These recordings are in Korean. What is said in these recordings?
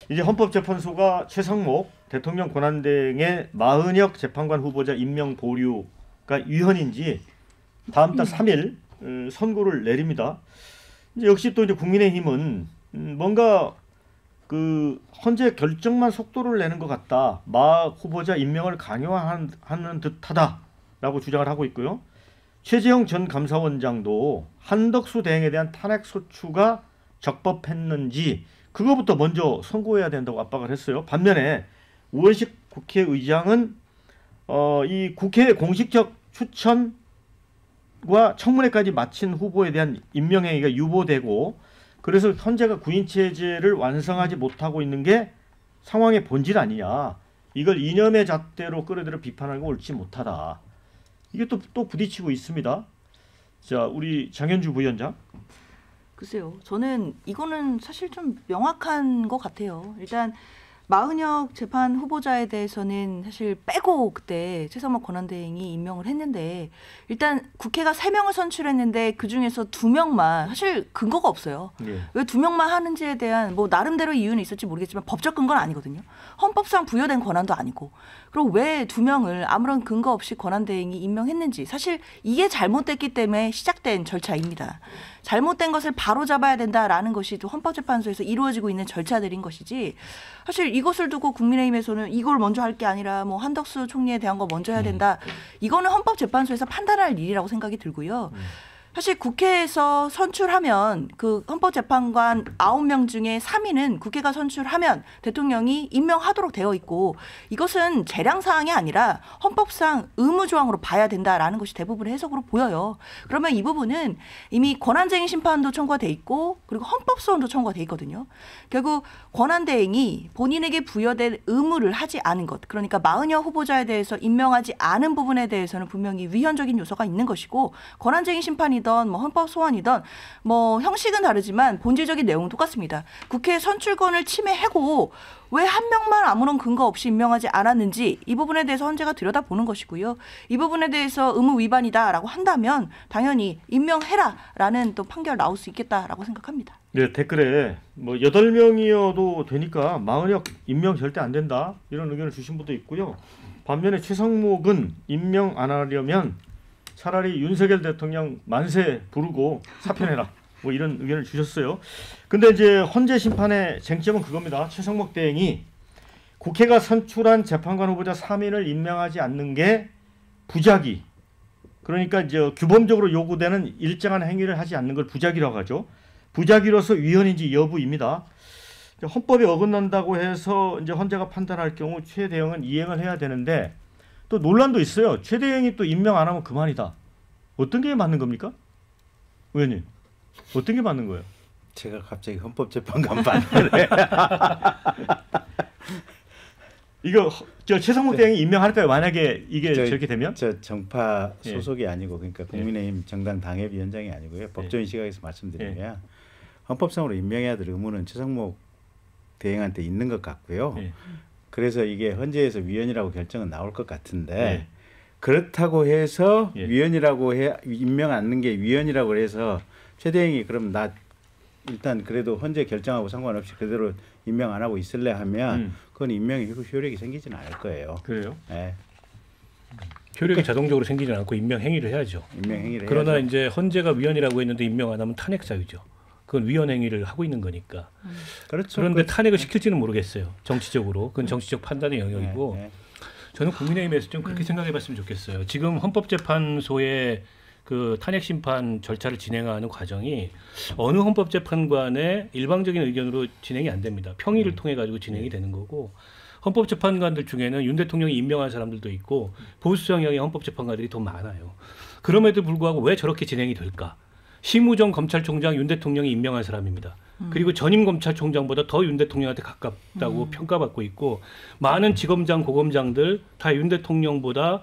이제 헌법재판소가 최상목 대통령 권한대행의 마은혁 재판관 후보자 임명 보류가 위헌인지 다음 달 3일 선고를 내립니다. 이제 역시 또 이제 국민의힘은 뭔가 그 헌재 결정만 속도를 내는 것 같다. 마 후보자 임명을 강요하는 듯하다라고 주장을 하고 있고요. 최재형 전 감사원장도 한덕수 대행에 대한 탄핵 소추가 적법했는지 그거부터 먼저 선고해야 된다고 압박을 했어요. 반면에 우원식 국회의장은 이 국회 공식적 추천과 청문회까지 마친 후보에 대한 임명행위가 유보되고 그래서 현재가 구인체제를 완성하지 못하고 있는 게 상황의 본질 아니냐. 이걸 이념의 잣대로 끌어들여 비판하는 건 옳지 못하다. 이게 또 부딪히고 있습니다. 자, 우리 장현주 부위원장. 글쎄요. 저는 이거는 사실 좀 명확한 것 같아요. 일단 마은혁 재판 후보자에 대해서는 사실 빼고 그때 최상목 권한대행이 임명을 했는데 일단 국회가 3명을 선출했는데 그중에서 2명만 사실 근거가 없어요. 예. 왜 2명만 하는지에 대한 뭐 나름대로 이유는 있을지 모르겠지만 법적 근거는 아니거든요. 헌법상 부여된 권한도 아니고. 그리고 왜 2명을 아무런 근거 없이 권한대행이 임명했는지 사실 이게 잘못됐기 때문에 시작된 절차입니다. 잘못된 것을 바로잡아야 된다라는 것이 또 헌법재판소에서 이루어지고 있는 절차들인 것이지 사실 이것을 두고 국민의힘에서는 이걸 먼저 할 게 아니라 뭐 한덕수 총리에 대한 거 먼저 해야 된다. 이거는 헌법재판소에서 판단할 일이라고 생각이 들고요. 사실 국회에서 선출하면 그 헌법재판관 9명 중에 3인은 국회가 선출하면 대통령이 임명하도록 되어 있고 이것은 재량사항이 아니라 헌법상 의무조항으로 봐야 된다라는 것이 대부분의 해석으로 보여요. 그러면 이 부분은 이미 권한쟁의 심판도 청구가 돼 있고 그리고 헌법소원도 청구가 돼 있거든요. 결국 권한대행이 본인에게 부여된 의무를 하지 않은 것 그러니까 마은혁 후보자에 대해서 임명하지 않은 부분에 대해서는 분명히 위헌적인 요소가 있는 것이고 권한쟁의 심판이 뭐 헌법 소원이든 뭐 형식은 다르지만 본질적인 내용은 똑같습니다. 국회 선출권을 침해하고 왜 한 명만 아무런 근거 없이 임명하지 않았는지 이 부분에 대해서 헌재가 들여다보는 것이고요. 이 부분에 대해서 의무 위반이다라고 한다면 당연히 임명해라라는 또 판결 나올 수 있겠다라고 생각합니다. 네, 댓글에 뭐 8명이어도 되니까 마은혁 임명 절대 안 된다. 이런 의견을 주신 분도 있고요. 반면에 최상목은 임명 안 하려면 차라리 윤석열 대통령 만세 부르고 사표내라. 뭐 이런 의견을 주셨어요. 근데 이제 헌재 심판의 쟁점은 그겁니다. 최상목 대행이 국회가 선출한 재판관 후보자 3인을 임명하지 않는 게 부작위. 그러니까 이제 규범적으로 요구되는 일정한 행위를 하지 않는 걸 부작위라고 하죠. 부작위로서 위헌인지 여부입니다. 헌법에 어긋난다고 해서 이제 헌재가 판단할 경우 최 대행은 이행을 해야 되는데 또 논란도 있어요. 최 대행이 또 임명 안 하면 그만이다. 어떤 게 맞는 겁니까? 의원님. 어떤 게 맞는 거예요? 제가 갑자기 헌법재판관 반대를 이거 저 최상목 대행이 임명할까요? 만약에 이게 저렇게 되면? 저 정파 소속이 아니고 그러니까 국민의힘 정당 당협위원장이 아니고요. 법조인 시각에서 말씀드리면 헌법상으로 임명해야 될 의무는 최상목 대행한테 있는 것 같고요. 그래서 이게 헌재에서 위헌이라고 결정은 나올 것 같은데 그렇다고 해서 위헌이라고 임명 않는 게 위헌이라고 해서 최 대행이 그럼 나 일단 그래도 헌재 결정하고 상관없이 그대로 임명 안 하고 있을래 하면 그건 임명의 효력이 생기지는 않을 거예요. 그래요? 네. 효력이 자동적으로 생기지는 않고 임명 행위를 해야죠. 임명 행위를 그러나 해야죠. 이제 헌재가 위헌이라고 했는데 임명 안 하면 탄핵 사유죠. 그건 위헌 행위를 하고 있는 거니까. 그렇죠. 그런데 탄핵을 시킬지는 모르겠어요. 정치적으로. 그건 정치적 판단의 영역이고 저는 국민의힘에서 좀 그렇게 생각해봤으면 좋겠어요. 지금 헌법재판소의 그 탄핵 심판 절차를 진행하는 과정이 어느 헌법재판관의 일방적인 의견으로 진행이 안 됩니다. 평의를 통해 가지고 진행이 되는 거고 헌법재판관들 중에는 윤 대통령이 임명한 사람들도 있고 보수 성향의 헌법재판관들이 더 많아요. 그럼에도 불구하고 왜 저렇게 진행이 될까? 심우정 검찰총장 윤 대통령이 임명한 사람입니다. 그리고 전임 검찰총장보다 더 윤 대통령한테 가깝다고 평가받고 있고 많은 지검장, 고검장들 다 윤 대통령보다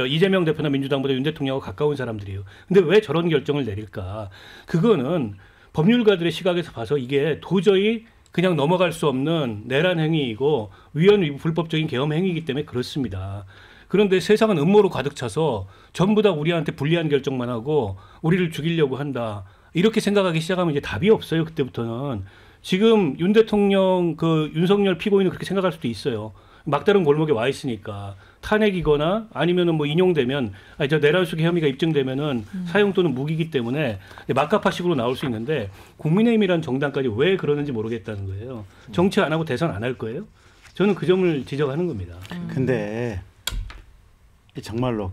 이재명 대표나 민주당보다 윤 대통령하고 가까운 사람들이에요. 근데 왜 저런 결정을 내릴까? 그거는 법률가들의 시각에서 봐서 이게 도저히 그냥 넘어갈 수 없는 내란 행위이고 위헌 불법적인 계엄 행위이기 때문에 그렇습니다. 그런데 세상은 음모로 가득 차서 전부 다 우리한테 불리한 결정만 하고 우리를 죽이려고 한다. 이렇게 생각하기 시작하면 이제 답이 없어요. 그때부터는. 지금 윤 대통령 그 윤석열 피고인은 그렇게 생각할 수도 있어요. 막다른 골목에 와 있으니까 탄핵이거나 아니면은 뭐 인용되면 저 내란수계 혐의가 입증되면은 사형 또는 무기이기 때문에 막가파식으로 나올 수 있는데 국민의힘이라는 정당까지 왜 그러는지 모르겠다는 거예요. 정치 안 하고 대선 안 할 거예요? 저는 그 점을 지적하는 겁니다. 근데 정말로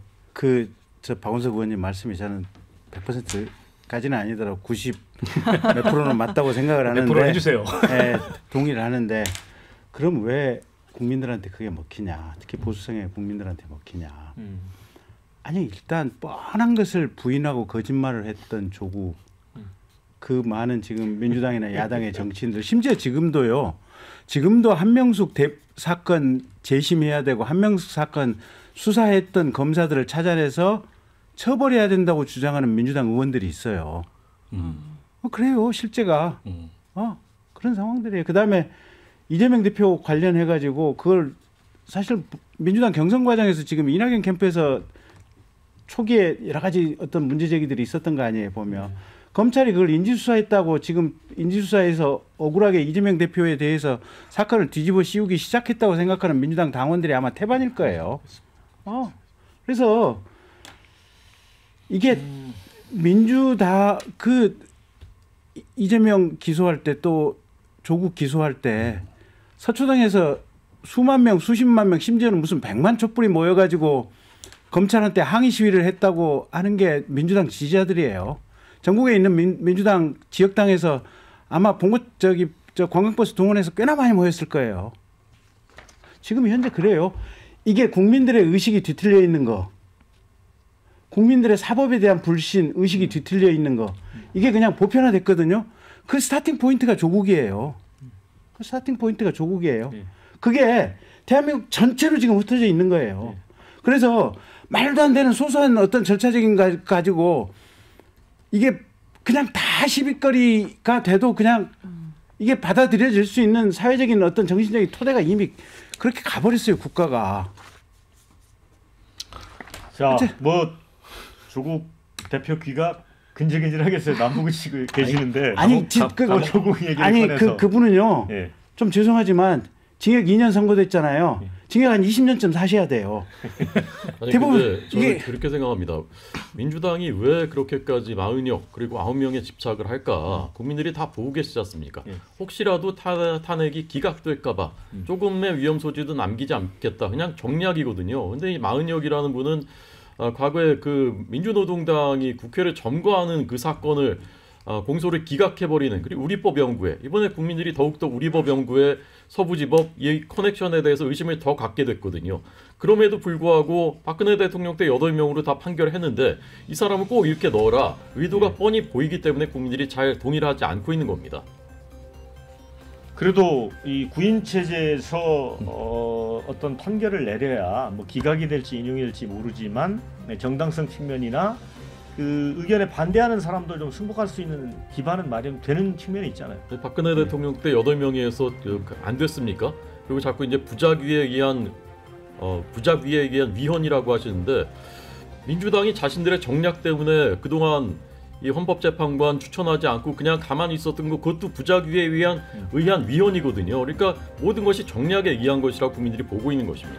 저 박원석 의원님 말씀이 저는 100%까지는 아니더라도 90 몇 프로는 맞다고 생각을 하는데 100% 해주세요. 네, 동의를 하는데 그럼 왜 국민들한테 그게 먹히냐? 특히 보수성의 국민들한테 먹히냐? 아니 일단 뻔한 것을 부인하고 거짓말을 했던 조국 그 많은 지금 민주당이나 야당의 정치인들 심지어 지금도 한명숙 사건 재심해야 되고 한명숙 사건 수사했던 검사들을 찾아내서 처벌해야 된다고 주장하는 민주당 의원들이 있어요. 그래요 실제가 그런 상황들이에요. 그다음에 이재명 대표 관련해 가지고 그걸 사실 민주당 경선 과정에서 지금 이낙연 캠프에서 초기에 여러 가지 어떤 문제 제기들이 있었던 거 아니에요 보면 검찰이 그걸 인지수사했다고 지금 인지수사에서 억울하게 이재명 대표에 대해서 사건을 뒤집어 씌우기 시작했다고 생각하는 민주당 당원들이 아마 태반일 거예요. 그래서 이게 민주당 이재명 기소할 때 또 조국 기소할 때 서초동에서 수만 명, 수십만 명, 심지어는 무슨 100만 촛불이 모여가지고 검찰한테 항의 시위를 했다고 하는 게 민주당 지지자들이에요. 전국에 있는 민주당 지역당에서 아마 저 관광버스 동원해서 꽤나 많이 모였을 거예요. 지금 현재 그래요. 이게 국민들의 의식이 뒤틀려 있는 거, 국민들의 사법에 대한 불신, 의식이 뒤틀려 있는 거, 이게 그냥 보편화됐거든요. 그 스타팅 포인트가 조국이에요. 그게 대한민국 전체로 지금 흩어져 있는 거예요. 그래서 말도 안 되는 소소한 어떤 절차적인 거 가지고 이게 그냥 다 시비거리가 돼도 그냥 이게 받아들여질 수 있는 사회적인 어떤 정신적인 토대가 이미 그렇게 가버렸어요 국가가. 자, 뭐 조국 대표 귀가 근질근질하겠어요. 남부구치고 계시는데. 조국 얘기를 꺼내서. 그분은요. 좀 죄송하지만 징역 2년 선고됐잖아요. 징역 한 20년쯤 사셔야 돼요. 아니, 대부분 저는 그렇게 생각합니다. 민주당이 왜 그렇게까지 40여 그리고 9명에 집착을 할까? 국민들이 다 보고 계시지 않습니까? 혹시라도 탄핵이 기각될까 봐 조금의 위험 소지도 남기지 않겠다. 그냥 정략이거든요. 근데 이 40여이라는 분은 과거에 그 민주노동당이 국회를 점거하는 그 사건을 공소를 기각해버리는 그리고 우리법 연구회 이번에 국민들이 더욱더 우리법 연구회 서부지법 이 커넥션에 대해서 의심을 더 갖게 됐거든요. 그럼에도 불구하고 박근혜 대통령 때 8명으로 다 판결했는데 이 사람을 꼭 이렇게 넣어라 의도가 뻔히 보이기 때문에 국민들이 잘 동의를 하지 않고 있는 겁니다. 그래도 이 구인 체제에서 어떤 판결을 내려야 뭐 기각이 될지 인용이 될지 모르지만 정당성 측면이나 그 의견에 반대하는 사람도 좀 승복할 수 있는 기반은 마련되는 측면이 있잖아요. 박근혜 대통령 때 8명에서 안 됐습니까? 그리고 자꾸 이제 부작위에 의한 위헌이라고 하시는데 민주당이 자신들의 정략 때문에 그동안 이 헌법재판관 추천하지 않고 그냥 가만히 있었던 거 그것도 부작위에 의한 위헌이거든요. 그러니까 모든 것이 정략에 의한 것이라고 국민들이 보고 있는 것입니다.